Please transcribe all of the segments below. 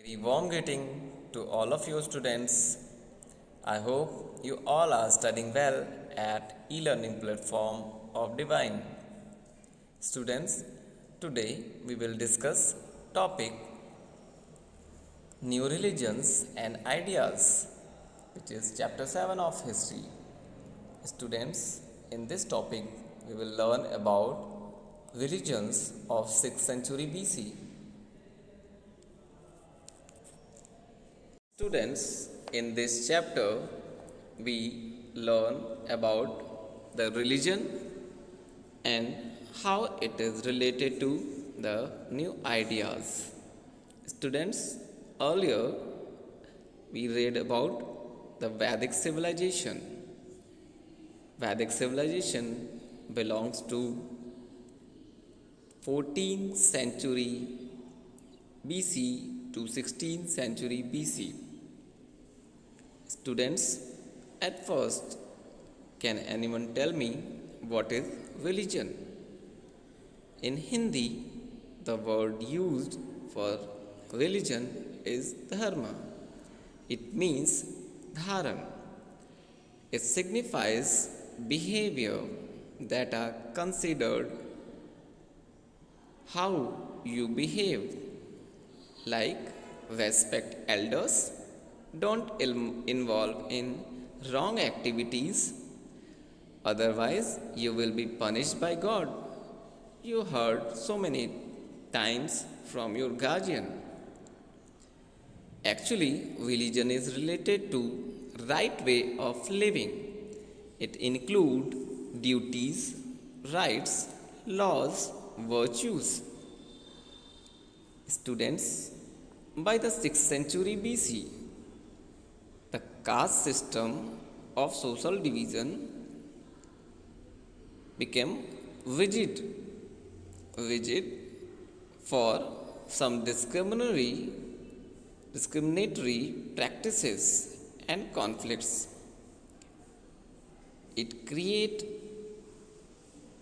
Very warm greeting to all of you students. I hope you all are studying well at e-learning platform of Divine. Students, today we will discuss topic New Religions and Ideas, which is chapter 7 of history. Students, in this topic we will learn about religions of 6th century BC. Students, in this chapter, we learn about the religion and how it is related to the new ideas. Students, earlier we read about the Vedic civilization. Vedic civilization belongs to 14th century BC to 16th century BC. Students, at first, can anyone tell me what is religion? In Hindi, the word used for religion is dharma. It means dharan. It signifies behavior that are considered how you behave, like respect elders, don't involve in wrong activities, otherwise you will be punished by God. You heard so many times from your guardian. Actually, religion is related to right way of living. It includes duties, rights, laws, virtues. Students, by the 6th century BC, the caste system of social division became rigid for some discriminatory practices and conflicts. It created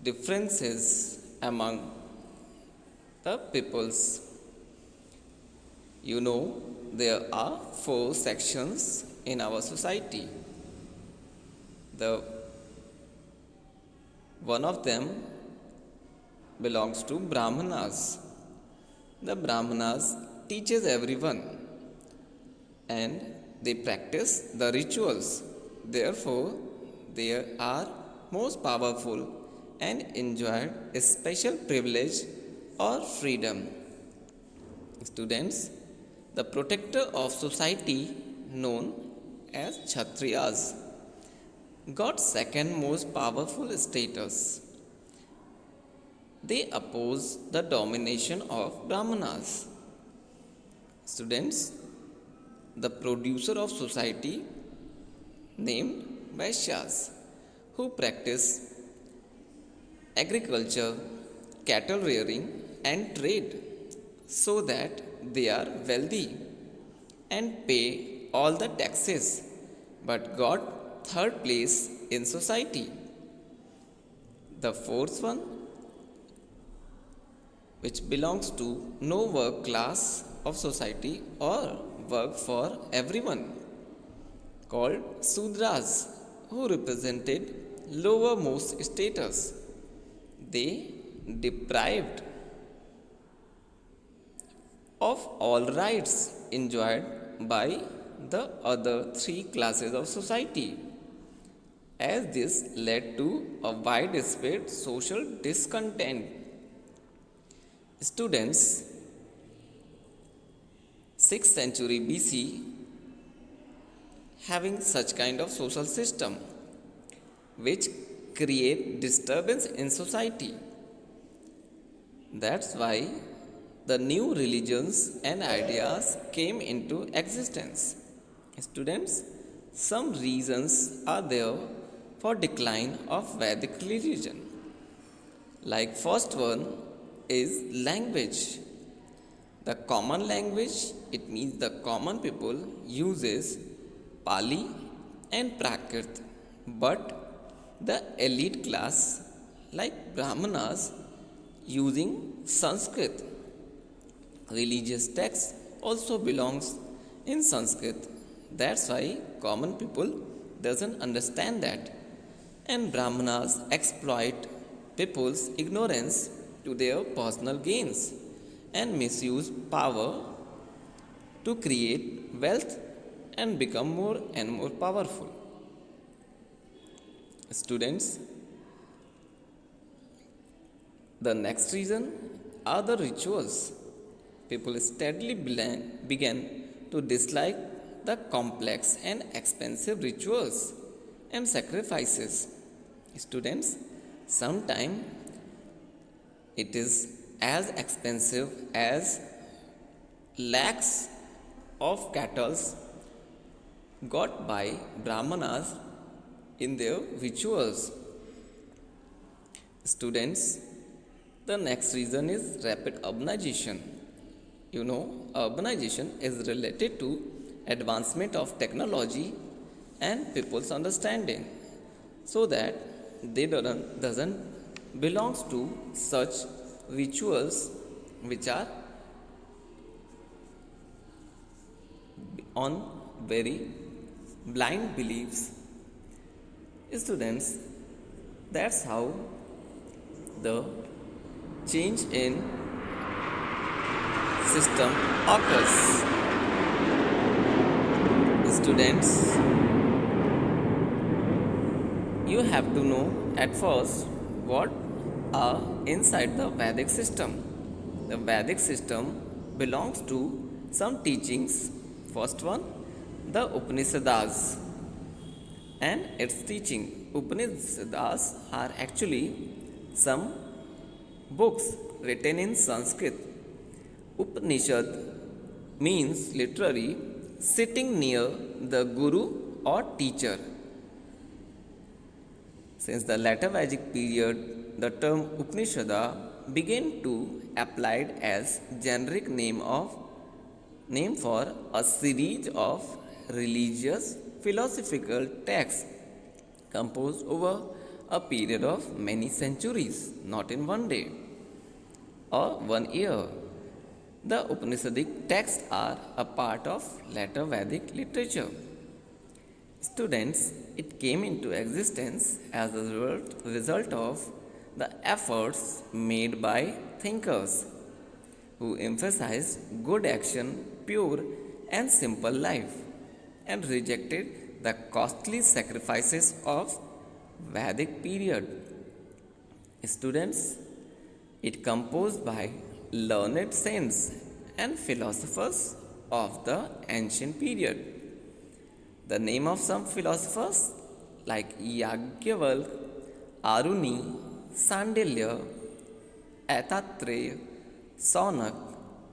differences among the peoples. You know, there are 4 sections in our society. One of them belongs to Brahmanas. The Brahmanas teaches everyone and they practice the rituals. Therefore, they are most powerful and enjoyed a special privilege or freedom. Students, the protector of society known as Kshatriyas got second most powerful status. They opposed the domination of Brahmanas. Students, the producer of society named Vaishyas, who practice agriculture, cattle rearing and trade so that they are wealthy and pay all the taxes, but got third place in society. The fourth one, which belongs to no work class of society or work for everyone, called Sudras, who represented lowermost status. They deprived of all rights enjoyed by the other 3 classes of society, as this led to a widespread social discontent. Students, 6th century BC having such kind of social system which create disturbance in society. That's why the new religions and ideas came into existence. Students, some reasons are there for decline of Vedic religion. Like first one is language. The common language, it means the common people uses Pali and Prakrit, but the elite class like Brahmanas using Sanskrit. Religious texts also belongs in Sanskrit. That's why common people doesn't understand that. And Brahmanas exploit people's ignorance to their personal gains and misuse power to create wealth and become more and more powerful. Students, the next reason are the rituals. People steadily began to dislike the complex and expensive rituals and sacrifices. Students, sometimes it is as expensive as lakhs of cattle got by Brahmanas in their rituals. Students, the next reason is rapid urbanization. You know, urbanization is related to advancement of technology and people's understanding, so that they doesn't belongs to such rituals which are on very blind beliefs. Students, that's how the change in system occurs. Students, you have to know at first what are inside the Vedic system. The Vedic system belongs to some teachings. First one, the Upanishads and its teaching. Upanishads are actually some books written in Sanskrit. Upanishad means literally sitting near the guru or teacher. Since the later Vedic period, the term Upanishada began to applied as generic name for a series of religious philosophical texts composed over a period of many centuries, not in one day or 1 year. The Upanishadic texts are a part of later Vedic literature. Students, it came into existence as a result of the efforts made by thinkers who emphasized good action, pure and simple life, and rejected the costly sacrifices of Vedic period. Students, it composed by learned saints and philosophers of the ancient period. The name of some philosophers like Yagyavalk, Aruni, Sandilya, Attatreya, Saunak,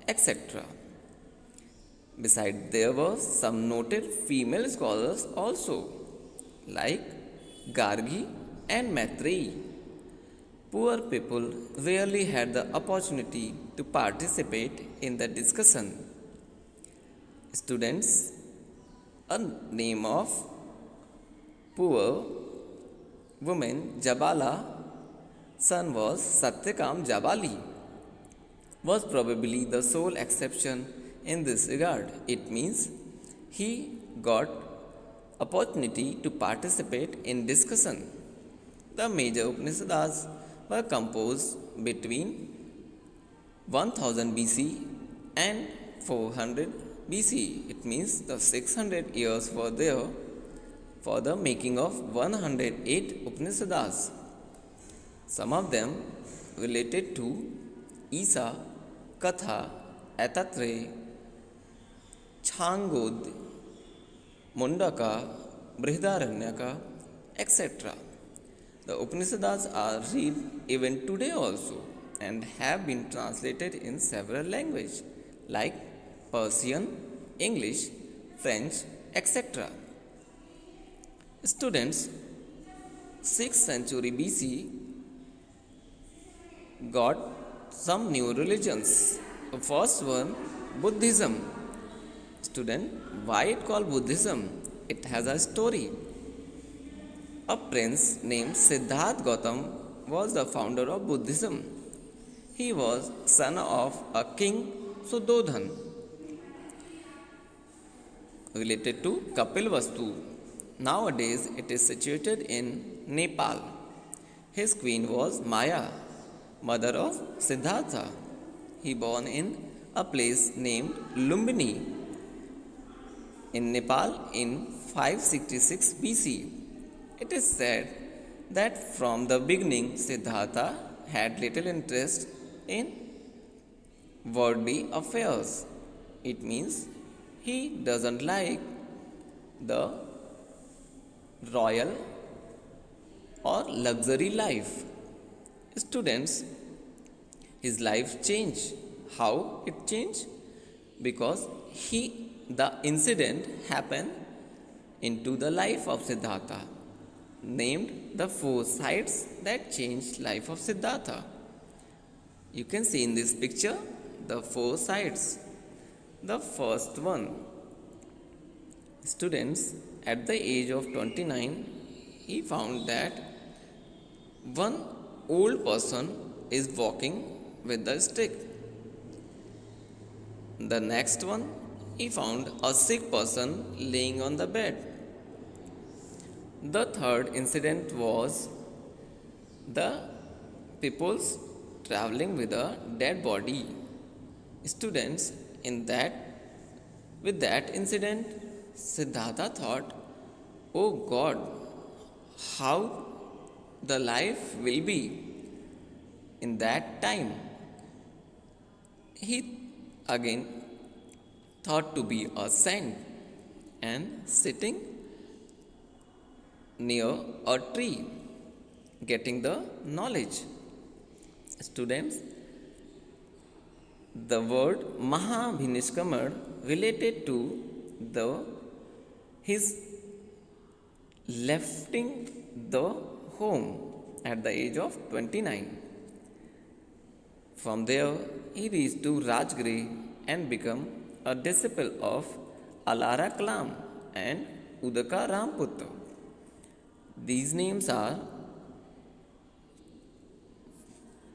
etc. Besides, there were some noted female scholars also, like Gargi and Maitreyi. Poor people rarely had the opportunity to participate in the discussion. Students, a name of poor woman Jabala, son was Satyakam Jabali, was probably the sole exception in this regard. It means he got opportunity to participate in discussion. The major Upanishads were composed between 1000 BC and 400 BC. It means the 600 years were there for the making of 108 Upanishads. Some of them related to Isa, Katha, Attatreya, Changod, Mundaka, Brihadaranyaka, etc. The Upanishads are read even today also and have been translated in several languages like Persian, English, French, etc. Students, 6th century BC got some new religions. The first one, Buddhism. Student, why it called Buddhism? It has a story. A prince named Siddhartha Gautam was the founder of Buddhism. He was son of a king Sudodhan. related to Kapilvastu. Nowadays, it is situated in Nepal. His queen was Maya, mother of Siddhartha. He born in a place named Lumbini in Nepal in 566 BC. It is said that from the beginning Siddhartha had little interest in worldly affairs. It means he doesn't like the royal or luxury life. Students, his life changed. How it changed? Because the incident happened into the life of Siddhartha, named the four sides that changed life of Siddhartha. You can see in this picture the four sides. The first one, students, at the age of 29, he found that one old person is walking with a stick. The next one, he found a sick person laying on the bed. The third incident was the people's traveling with a dead body. Students, with that incident, Siddhartha thought, "Oh God, how the life will be in that time." He again thought to be a saint and sitting near a tree, getting the knowledge. Students, the word Mahabhinishkamar related to his lefting the home at the age of 29. From there, he reached to Rajgiri and became a disciple of Alara Kalam and Udaka Ramputra. These names are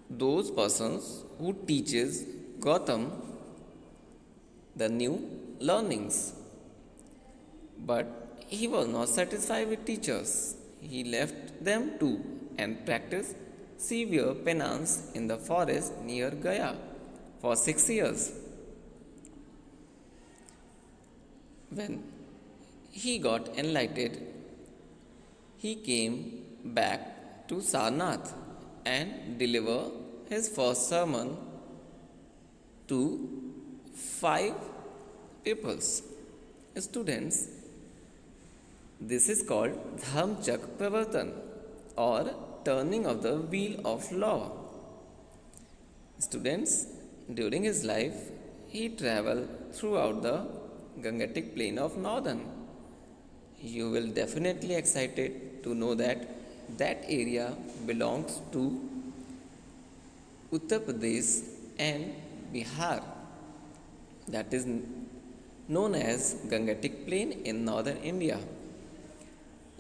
those persons who teaches Gautam the new learnings. But he was not satisfied with teachers. He left them too and practiced severe penance in the forest near Gaya for 6 years. When he got enlightened, he came back to Sarnath and delivered his first sermon to 5 pupils. Students, this is called Dharmchak Pravartan or turning of the wheel of law. Students, during his life, he traveled throughout the Gangetic plain of northern. You will definitely excited to know that that area belongs to Uttar Pradesh and Bihar. That is known as Gangetic plain in northern India.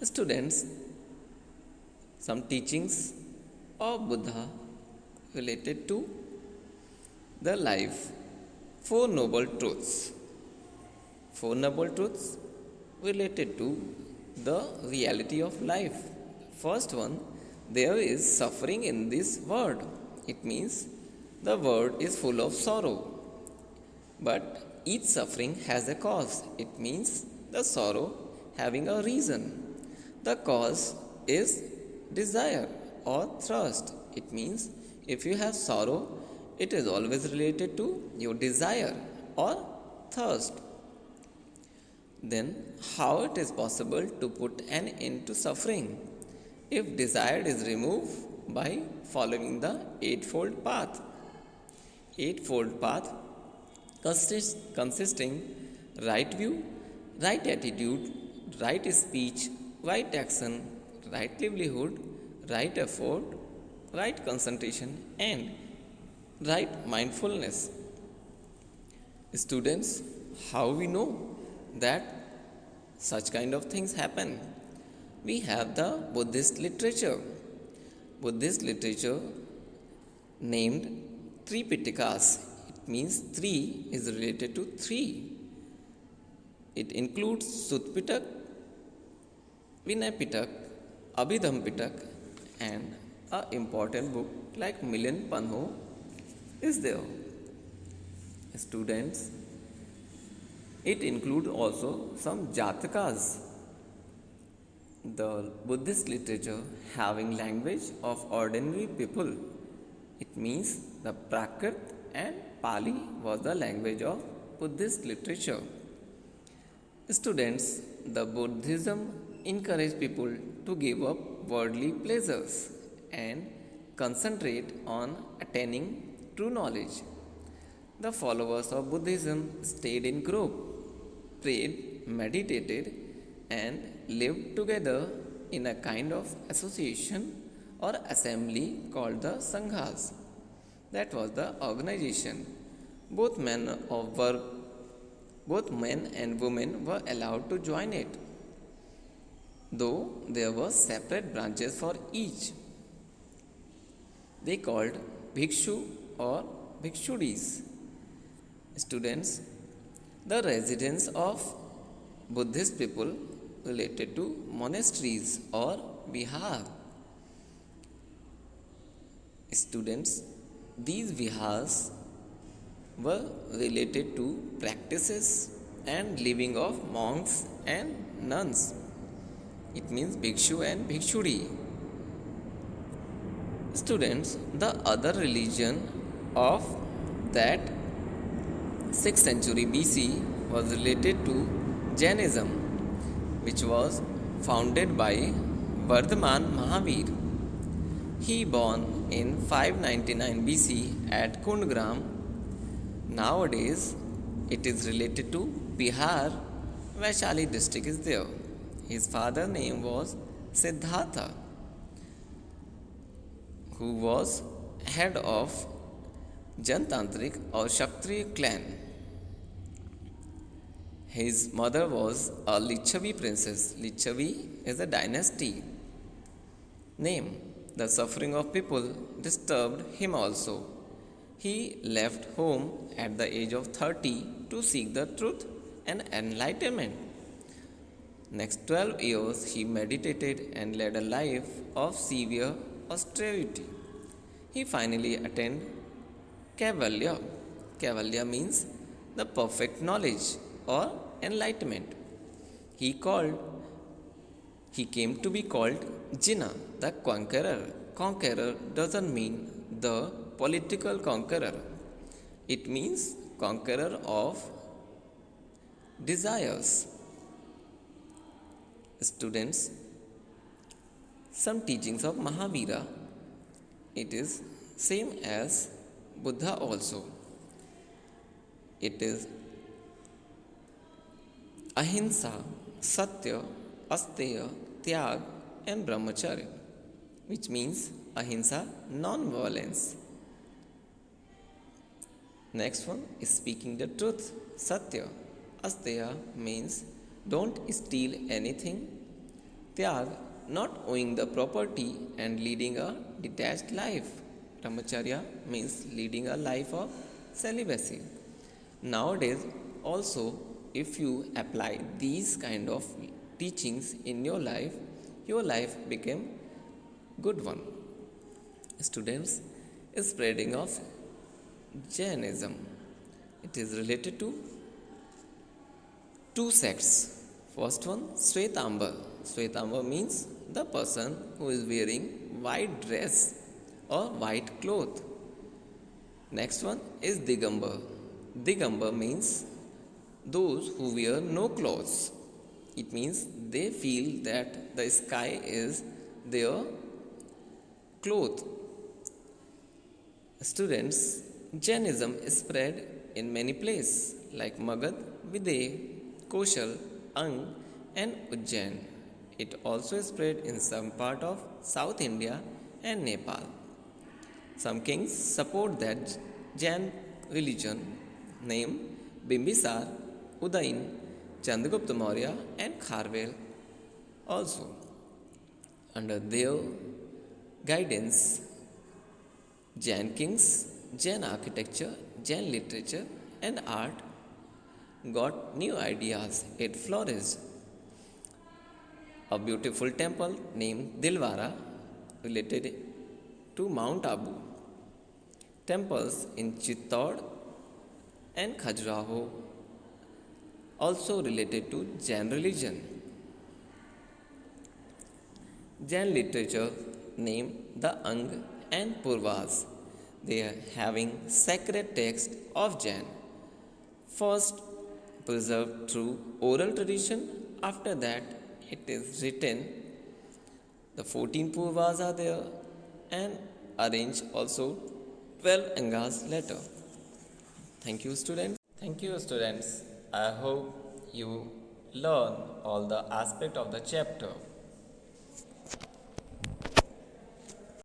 Students, some teachings of Buddha related to the life. 4 noble truths. 4 noble truths related to the reality of life. First one, there is suffering in this world. It means the world is full of sorrow. But each suffering has a cause. It means the sorrow having a reason. The cause is desire or thirst. It means if you have sorrow, it is always related to your desire or thirst. Then, how it is possible to put an end to suffering? If desire is removed by following the eightfold path. Eightfold path consisting right view, right attitude, right speech, right action, right livelihood, right effort, right concentration, and right mindfulness. Students, how we know that such kind of things happen? We have the Buddhist literature. Buddhist literature named Tripitakas. It means 3 is related to 3. It includes Sutpitak, Vinay Pitak, Abhidham Pitak, and a important book like Milan Panho is there. Students, it includes also some Jatakas, the Buddhist literature having language of ordinary people. It means the Prakrit and Pali was the language of Buddhist literature. Students, the Buddhism encouraged people to give up worldly pleasures and concentrate on attaining true knowledge. The followers of Buddhism stayed in group, prayed, meditated, and lived together in a kind of association or assembly called the Sanghas. That was the organization. Both men of were both men and women were allowed to join it, though there were separate branches for each. They called bhikshu or bhikshudis. Students, the residence of Buddhist people related to monasteries or vihar. Students, these vihars were related to practices and living of monks and nuns. It means bhikshu and bhikshudi. Students, the other religion of that 6th century BC was related to Jainism, which was founded by Vardhaman Mahavir. He born in 599 BC at Kundgram. Nowadays, it is related to Bihar. Vaishali district is there. His father's name was Siddhartha, who was head of Jantantric or Kshatriya clan. His mother was a Lichavi princess. Lichavi is a dynasty name. The suffering of people disturbed him also. He left home at the age of 30 to seek the truth and enlightenment. Next 12 years he meditated and led a life of severe austerity. He finally attained Kaivalya. Kaivalya means the perfect knowledge or enlightenment. He came to be called Jinnah, the conqueror. Conqueror doesn't mean the political conqueror. It means conqueror of desires. Students, some teachings of Mahavira, it is same as Buddha also. It is ahimsa, satya, asteya, tyag and brahmacharya, which means ahimsa, non-violence. Next one is speaking the truth, satya. Asteya means don't steal anything. Tyag, not owing the property and leading a detached life. Brahmacharya means leading a life of celibacy. Nowadays, also, if you apply these kind of teachings in your life became good one. Students, spreading of Jainism. It is related to two sects. First one, Swetambar. Swetambar means the person who is wearing white dress or white cloth. Next one is Digambar. Digambar means those who wear no clothes. It means they feel that the sky is their cloth. Students, Jainism is spread in many places like Magad, Videha, Koshal, Ang and Ujjain. It also spread in some part of South India and Nepal. Some kings support that Jain religion, named Bimbisar, Udayin, Chandragupta Maurya and Kharvel also. Under their guidance, Jain kings, Jain architecture, Jain literature and art got new ideas. It flourished. A beautiful temple named Dilwara related to Mount Abu. Temples in Chittor and Khajuraho also related to Jain religion. Jain literature named the Ang and Purvas. They are having sacred text of Jain. First preserved through oral tradition, after that it is written. The 14 Purvas are there and arranged also 12 Angas later. Thank you, students. Thank you, students. I hope you learn all the aspect of the chapter.